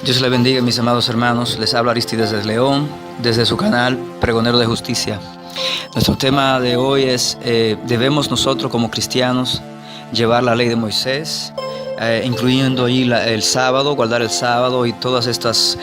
Dios les bendiga, mis amados hermanos. Les habla Aristides desde León, desde su canal Pregonero de Justicia. Nuestro tema de hoy es, ¿debemos nosotros como cristianos llevar la ley de Moisés? Incluyendo ahí el sábado, guardar el sábado y todas estas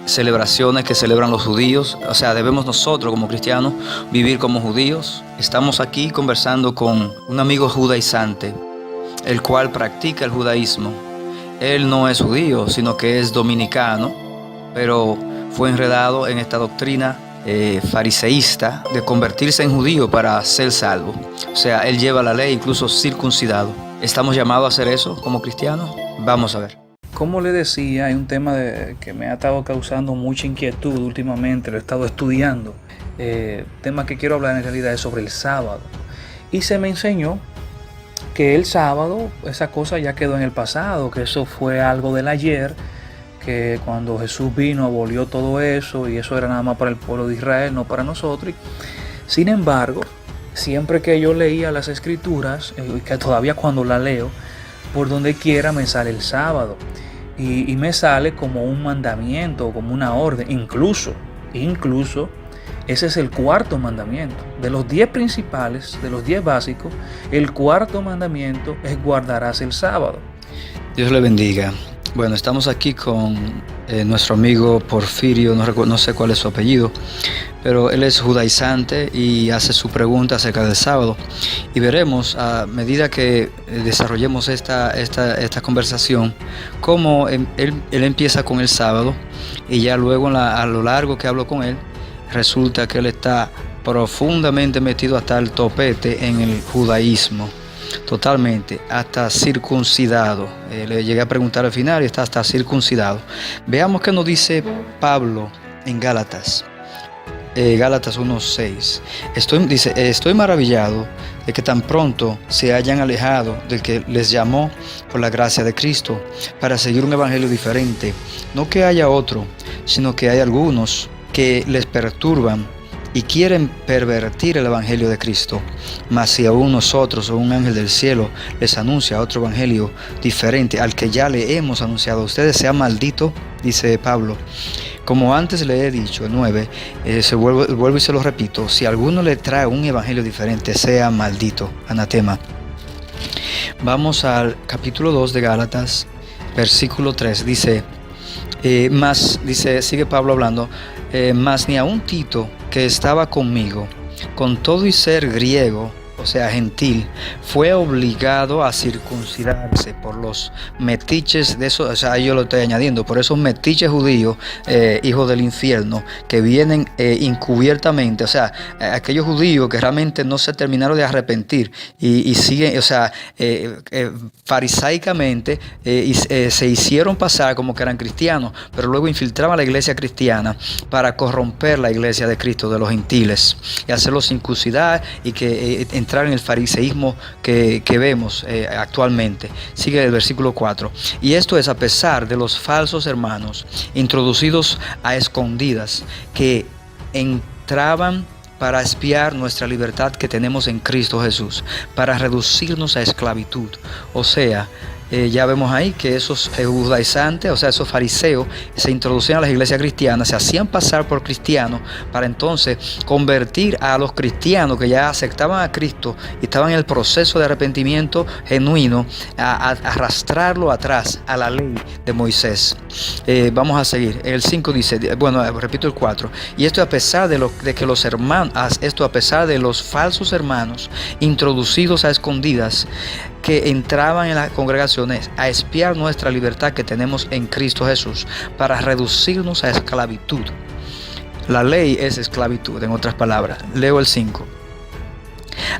celebraciones que celebran los judíos. O sea, ¿debemos nosotros como cristianos vivir como judíos? Estamos aquí conversando con un amigo judaizante, el cual practica el judaísmo. Él no es judío, sino que es dominicano, pero fue enredado en esta doctrina fariseísta de convertirse en judío para ser salvo. O sea, él lleva la ley, incluso circuncidado. ¿Estamos llamados a hacer eso como cristianos? Vamos a ver. Como le decía, hay un tema que me ha estado causando mucha inquietud últimamente, lo he estado estudiando. Tema que quiero hablar en realidad es sobre el sábado. Y se me enseñó que el sábado, esa cosa ya quedó en el pasado, que eso fue algo del ayer, que cuando Jesús vino abolió todo eso y eso era nada más para el pueblo de Israel, no para nosotros. Sin embargo, siempre que yo leía las escrituras, que todavía cuando la leo, por donde quiera me sale el sábado y me sale como un mandamiento, como una orden, incluso ese es el cuarto mandamiento. De los 10 principales, de los 10 básicos, el cuarto mandamiento es guardarás el sábado. Dios le bendiga. Bueno, estamos aquí con nuestro amigo Porfirio, no sé cuál es su apellido, pero él es judaizante y hace su pregunta acerca del sábado. Y veremos a medida que desarrollemos esta conversación, cómo él empieza con el sábado y ya luego a lo largo que hablo con él, resulta que él está profundamente metido hasta el topete en el judaísmo. Totalmente, hasta circuncidado. Le llegué a preguntar al final y está hasta circuncidado. Veamos qué nos dice Pablo en Gálatas. Gálatas 1:6. Estoy maravillado de que tan pronto se hayan alejado del que les llamó por la gracia de Cristo para seguir un evangelio diferente. No que haya otro, sino que hay algunos que les perturban y quieren pervertir el evangelio de Cristo. Mas si aún nosotros o un ángel del cielo les anuncia otro evangelio diferente al que ya le hemos anunciado a ustedes, sea maldito, dice Pablo. Como antes le he dicho, el 9, vuelvo y se lo repito, si alguno le trae un evangelio diferente, sea maldito, anatema. Vamos al capítulo 2 de Gálatas, versículo 3, sigue Pablo hablando, mas ni aun Tito, que estaba conmigo, con todo y ser griego, o sea, gentil, fue obligado a circuncidarse por los metiches de esos, o sea, yo lo estoy añadiendo, por esos metiches judíos, hijos del infierno, que vienen encubiertamente, o sea, aquellos judíos que realmente no se terminaron de arrepentir y siguen, o sea, farisaicamente se hicieron pasar como que eran cristianos, pero luego infiltraban la iglesia cristiana para corromper la iglesia de Cristo, de los gentiles, y hacerlos circuncidar y que entrar en el fariseísmo que vemos actualmente. Sigue el versículo 4. Y esto es a pesar de los falsos hermanos introducidos a escondidas que entraban para espiar nuestra libertad que tenemos en Cristo Jesús, para reducirnos a esclavitud. O sea, ya vemos ahí que esos judaizantes, o sea, esos fariseos, se introducían a las iglesias cristianas, se hacían pasar por cristianos para entonces convertir a los cristianos que ya aceptaban a Cristo y estaban en el proceso de arrepentimiento genuino, a arrastrarlo atrás a la ley de Moisés. Vamos a seguir. El 5 dice, repito el 4. Y esto a pesar a pesar de los falsos hermanos introducidos a escondidas que entraban en las congregaciones a espiar nuestra libertad que tenemos en Cristo Jesús para reducirnos a esclavitud. La ley es esclavitud, en otras palabras. Leo el 5.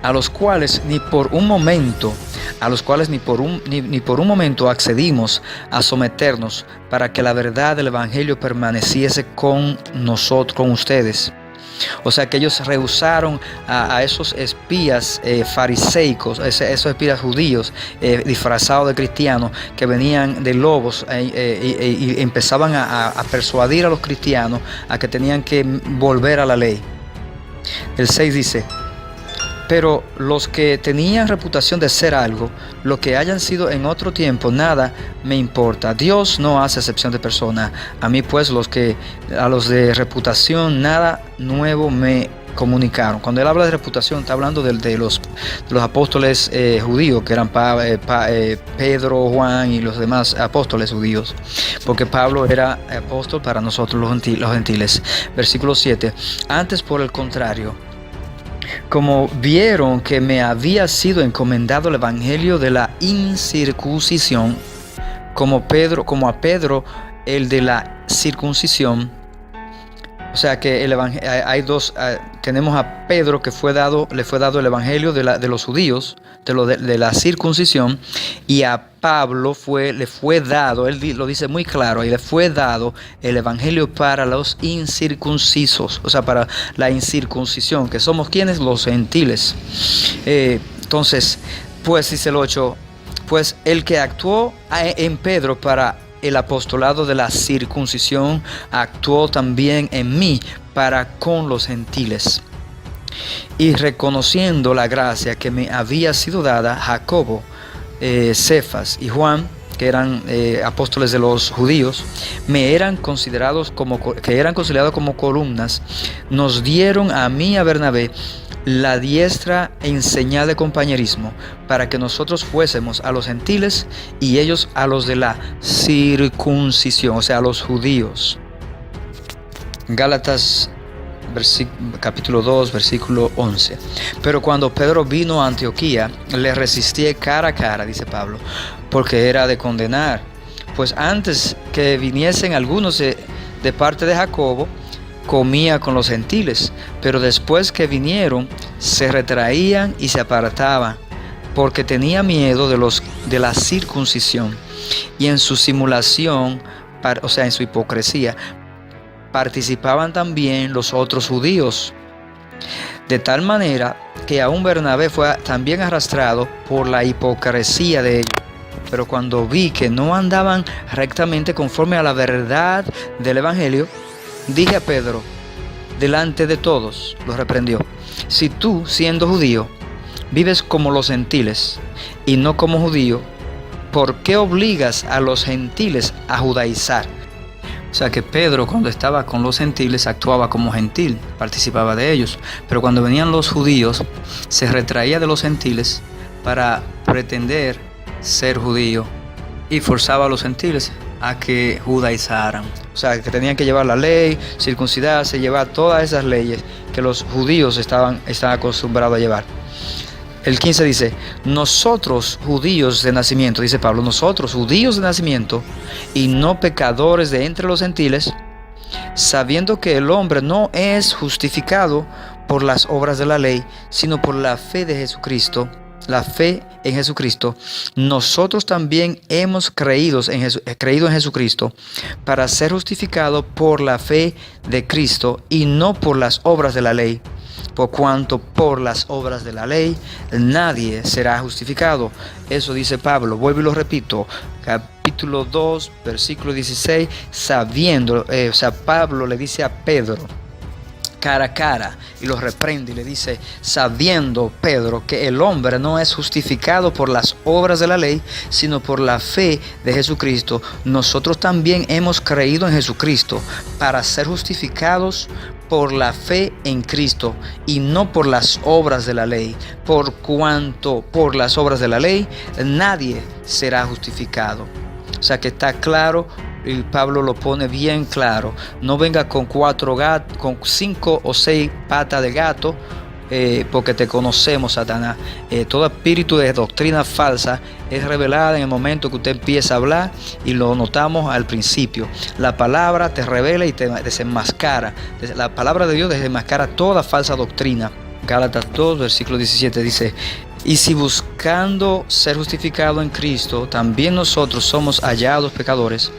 A los cuales ni por un momento accedimos a someternos para que la verdad del evangelio permaneciese con nosotros, con ustedes. O sea que ellos rehusaron a esos espías fariseicos, esos espías judíos disfrazados de cristianos que venían de lobos y empezaban a persuadir a los cristianos a que tenían que volver a la ley. El 6 dice, Pero los que tenían reputación de ser algo, lo que hayan sido en otro tiempo, nada me importa. Dios no hace excepción de persona. A mí pues a los de reputación nada nuevo me comunicaron. Cuando él habla de reputación, está hablando de los apóstoles judíos, que eran Pedro, Juan y los demás apóstoles judíos, porque Pablo era apóstol para nosotros los gentiles. Versículo 7. Antes, por el contrario, como vieron que me había sido encomendado el evangelio de la incircuncisión, como a Pedro el de la circuncisión. O sea que tenemos a Pedro que le fue dado el evangelio de los judíos, de la circuncisión, y a Pablo le fue dado, él lo dice muy claro, y le fue dado el evangelio para los incircuncisos, o sea, para la incircuncisión, que somos quienes, los gentiles. Entonces, pues dice el 8, pues el que actuó en Pedro para el apostolado de la circuncisión, actuó también en mí para con los gentiles. Y reconociendo la gracia que me había sido dada, Jacobo, Cefas y Juan, que eran apóstoles de los judíos, que eran considerados como columnas, nos dieron a mí y a Bernabé la diestra en señal de compañerismo, para que nosotros fuésemos a los gentiles y ellos a los de la circuncisión, o sea, a los judíos. Gálatas capítulo 2, versículo 11. Pero cuando Pedro vino a Antioquía, le resistí cara a cara, dice Pablo, porque era de condenar. Pues antes que viniesen algunos de parte de Jacobo, comía con los gentiles, pero después que vinieron, se retraían y se apartaban, porque tenía miedo de la circuncisión. Y en su simulación, o sea, en su hipocresía, participaban también los otros judíos. De tal manera que aún Bernabé fue también arrastrado por la hipocresía de ellos. Pero cuando vi que no andaban rectamente conforme a la verdad del evangelio, dije a Pedro, delante de todos, lo reprendió: si tú, siendo judío, vives como los gentiles y no como judío, ¿por qué obligas a los gentiles a judaizar? O sea que Pedro, cuando estaba con los gentiles, actuaba como gentil, participaba de ellos. Pero cuando venían los judíos, se retraía de los gentiles para pretender ser judío y forzaba a los gentiles a que judaizaran. O sea, que tenían que llevar la ley, circuncidarse, llevar todas esas leyes que los judíos estaban acostumbrados a llevar. El 15 dice, nosotros judíos de nacimiento, dice Pablo, nosotros judíos de nacimiento y no pecadores de entre los gentiles, sabiendo que el hombre no es justificado por las obras de la ley, sino por la fe de Jesucristo. La fe en Jesucristo, nosotros también hemos creído en Jesucristo para ser justificados por la fe de Cristo y no por las obras de la ley, por cuanto por las obras de la ley nadie será justificado. Eso dice Pablo, vuelvo y lo repito, capítulo 2, versículo 16, Pablo le dice a Pedro, cara a cara, y lo reprende y le dice, sabiendo Pedro que el hombre no es justificado por las obras de la ley, sino por la fe de Jesucristo, nosotros también hemos creído en Jesucristo para ser justificados por la fe en Cristo y no por las obras de la ley, por cuanto por las obras de la ley nadie será justificado. O sea que está claro. Y Pablo lo pone bien claro. No venga con 5 o 6 patas de gato, porque te conocemos, Satanás. Todo espíritu de doctrina falsa es revelada en el momento que usted empieza a hablar, y lo notamos al principio. La palabra te revela y te desenmascara. La palabra de Dios desenmascara toda falsa doctrina. Gálatas 2, versículo 17 dice, y si buscando ser justificado en Cristo, también nosotros somos hallados pecadores,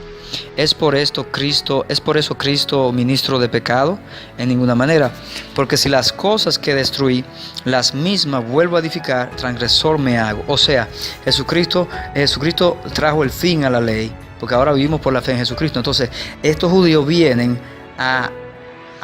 ¿Es por eso Cristo ministro de pecado? En ninguna manera. Porque si las cosas que destruí, las mismas vuelvo a edificar, transgresor me hago. O sea, Jesucristo trajo el fin a la ley, porque ahora vivimos por la fe en Jesucristo. Entonces, estos judíos vienen a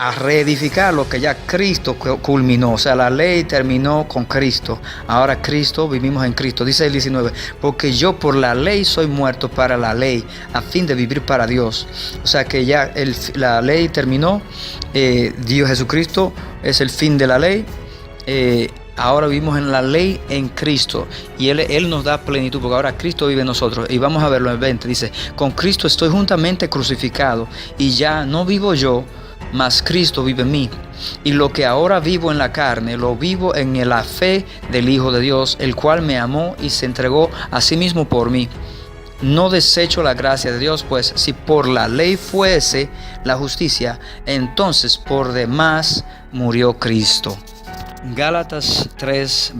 a reedificar lo que ya Cristo culminó. O sea, la ley terminó con Cristo. Ahora Cristo, vivimos en Cristo. Dice el 19, porque yo por la ley soy muerto para la ley, a fin de vivir para Dios. O sea que ya la ley terminó. Dios Jesucristo es el fin de la ley. Ahora vivimos en la ley en Cristo y Él nos da plenitud, porque ahora Cristo vive en nosotros. Y vamos a verlo en el 20, dice, con Cristo estoy juntamente crucificado y ya no vivo yo, mas Cristo vive en mí. Y lo que ahora vivo en la carne, lo vivo en la fe del Hijo de Dios, el cual me amó y se entregó a sí mismo por mí. No desecho la gracia de Dios, pues si por la ley fuese la justicia, entonces por demás murió Cristo. Gálatas 3,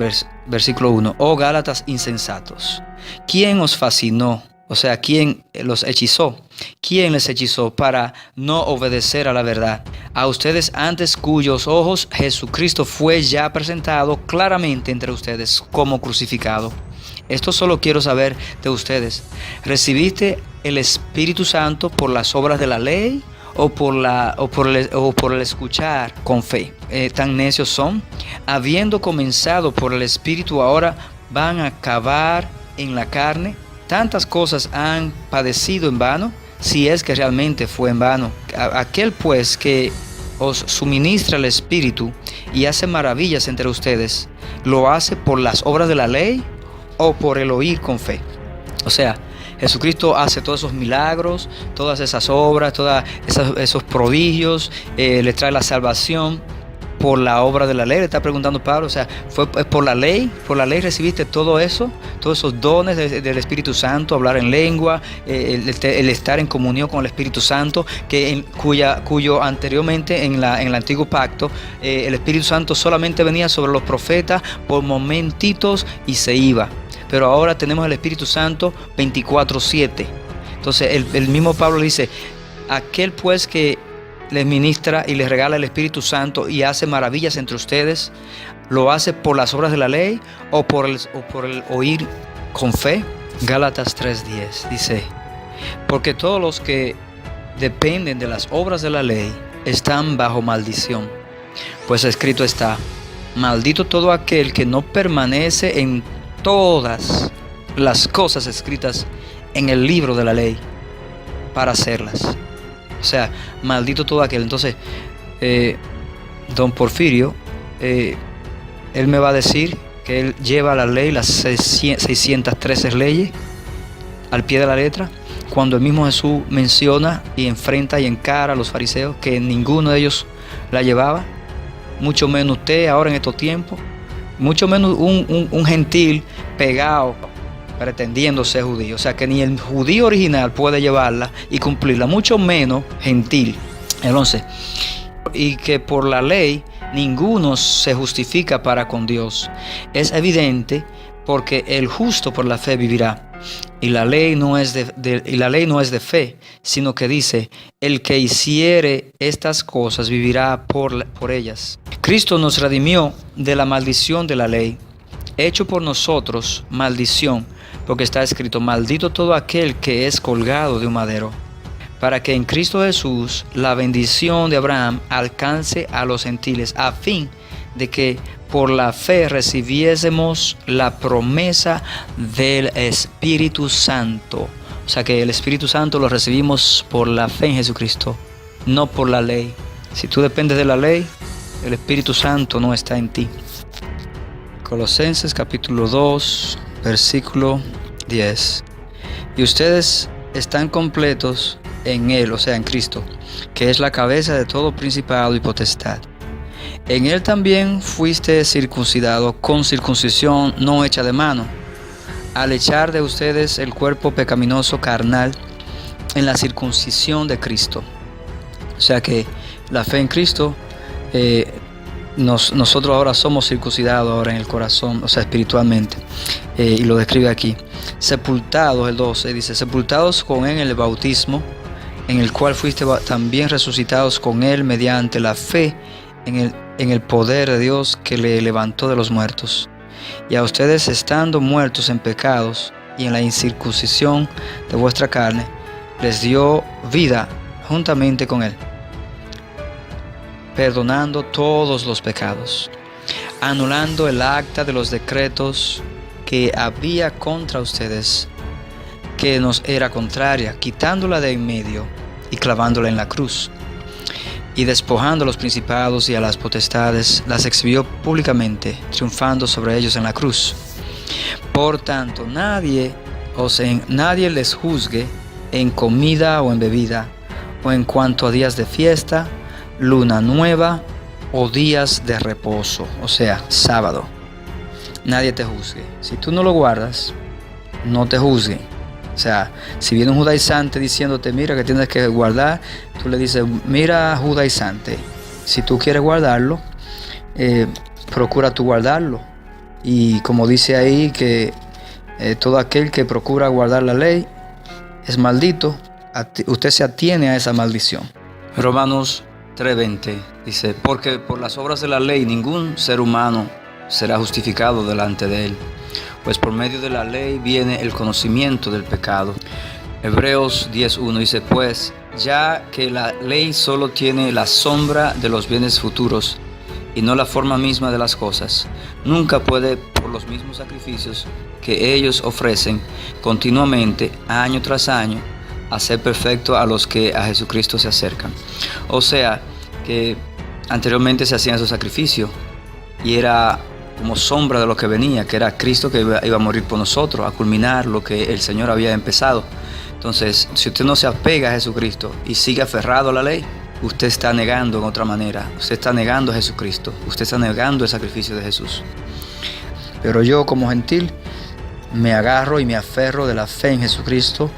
versículo 1. Oh Gálatas insensatos, ¿quién os fascinó? O sea, ¿quién los hechizó? ¿Quién les hechizó para no obedecer a la verdad? A ustedes antes cuyos ojos Jesucristo fue ya presentado claramente entre ustedes como crucificado. Esto solo quiero saber de ustedes. ¿Recibiste el Espíritu Santo por las obras de la ley o por el escuchar con fe? Tan necios son. Habiendo comenzado por el Espíritu, ahora van a acabar en la carne. Tantas cosas han padecido en vano, si es que realmente fue en vano. Aquel pues que os suministra el Espíritu y hace maravillas entre ustedes, ¿lo hace por las obras de la ley o por el oír con fe? O sea, Jesucristo hace todos esos milagros, todas esas obras, todos esos prodigios, le trae la salvación por la obra de la ley. Le está preguntando Pablo, o sea, ¿fue por la ley recibiste todo eso, todos esos dones del Espíritu Santo, hablar en lengua, el estar en comunión con el Espíritu Santo, cuyo anteriormente en el antiguo pacto, el Espíritu Santo solamente venía sobre los profetas por momentitos y se iba? Pero ahora tenemos el Espíritu Santo 24/7. Entonces el mismo Pablo dice, aquel pues que les ministra y les regala el Espíritu Santo y hace maravillas entre ustedes, ¿lo hace por las obras de la ley o por el oír con fe? Gálatas 3:10 dice, porque todos los que dependen de las obras de la ley están bajo maldición. Pues escrito está, maldito todo aquel que no permanece en todas las cosas escritas en el libro de la ley para hacerlas. O sea, maldito todo aquel. Entonces, don Porfirio, él me va a decir que él lleva la ley, las 613 leyes, al pie de la letra, cuando el mismo Jesús menciona y enfrenta y encara a los fariseos que ninguno de ellos la llevaba, mucho menos usted ahora en estos tiempos, mucho menos un gentil pegado pretendiendo ser judío. O sea que ni el judío original puede llevarla y cumplirla, mucho menos gentil. El 11. Y que por la ley ninguno se justifica para con Dios. Es evidente porque el justo por la fe vivirá. Y la ley no es de fe, sino que dice, el que hiciere estas cosas vivirá por ellas. Cristo nos redimió de la maldición de la ley, hecho por nosotros maldición, porque está escrito, maldito todo aquel que es colgado de un madero, para que en Cristo Jesús la bendición de Abraham alcance a los gentiles, a fin de que por la fe recibiésemos la promesa del Espíritu Santo. O sea que el Espíritu Santo lo recibimos por la fe en Jesucristo, no por la ley. Si tú dependes de la ley, el Espíritu Santo no está en ti. Colosenses capítulo 2, versículo 10. Y ustedes están completos en Él, o sea, en Cristo, que es la cabeza de todo principado y potestad. En Él también fuiste circuncidado con circuncisión no hecha de mano, al echar de ustedes el cuerpo pecaminoso carnal en la circuncisión de Cristo. O sea que la fe en Cristo, nosotros ahora somos circuncidados ahora en el corazón, o sea, espiritualmente. Y lo describe aquí. Sepultados, el 12 dice, sepultados con Él en el bautismo, en el cual fuiste también resucitados con Él mediante la fe en el poder de Dios que le levantó de los muertos. Y a ustedes, estando muertos en pecados y en la incircuncisión de vuestra carne, les dio vida juntamente con Él, perdonando todos los pecados, anulando el acta de los decretos que había contra ustedes, que nos era contraria, quitándola de en medio y clavándola en la cruz. Y despojando a los principados y a las potestades, las exhibió públicamente, triunfando sobre ellos en la cruz. Por tanto, nadie les juzgue en comida o en bebida, o en cuanto a días de fiesta, luna nueva o días de reposo, o sea, sábado. Nadie te juzgue. Si tú no lo guardas, no te juzguen. O sea, si viene un judaizante diciéndote, mira que tienes que guardar, tú le dices, mira judaizante, si tú quieres guardarlo, procura tú guardarlo. Y como dice ahí que todo aquel que procura guardar la ley es maldito, usted se atiene a esa maldición. Romanos 3:20 dice, porque por las obras de la ley ningún ser humano será justificado delante de él, pues por medio de la ley viene el conocimiento del pecado. Hebreos 10:1 dice, pues ya que la ley solo tiene la sombra de los bienes futuros y no la forma misma de las cosas, nunca puede, por los mismos sacrificios que ellos ofrecen continuamente, año tras año, hacer perfecto a los que a Jesucristo se acercan. O sea, que anteriormente se hacían esos sacrificios y era como sombra de lo que venía, que era Cristo que iba a morir por nosotros, a culminar lo que el Señor había empezado. Entonces, si usted no se apega a Jesucristo y sigue aferrado a la ley, usted está negando en otra manera, usted está negando a Jesucristo, usted está negando el sacrificio de Jesús. Pero yo como gentil me agarro y me aferro de la fe en Jesucristo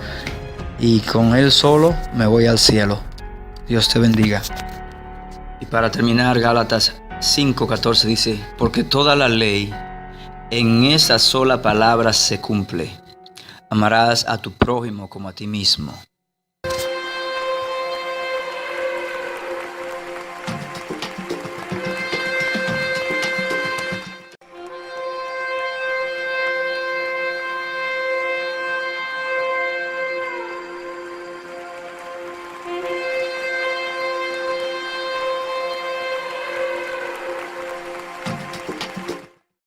y con Él solo me voy al cielo. Dios te bendiga. Y para terminar, Gálatas 5:14 dice, porque toda la ley en esa sola palabra se cumple. Amarás a tu prójimo como a ti mismo.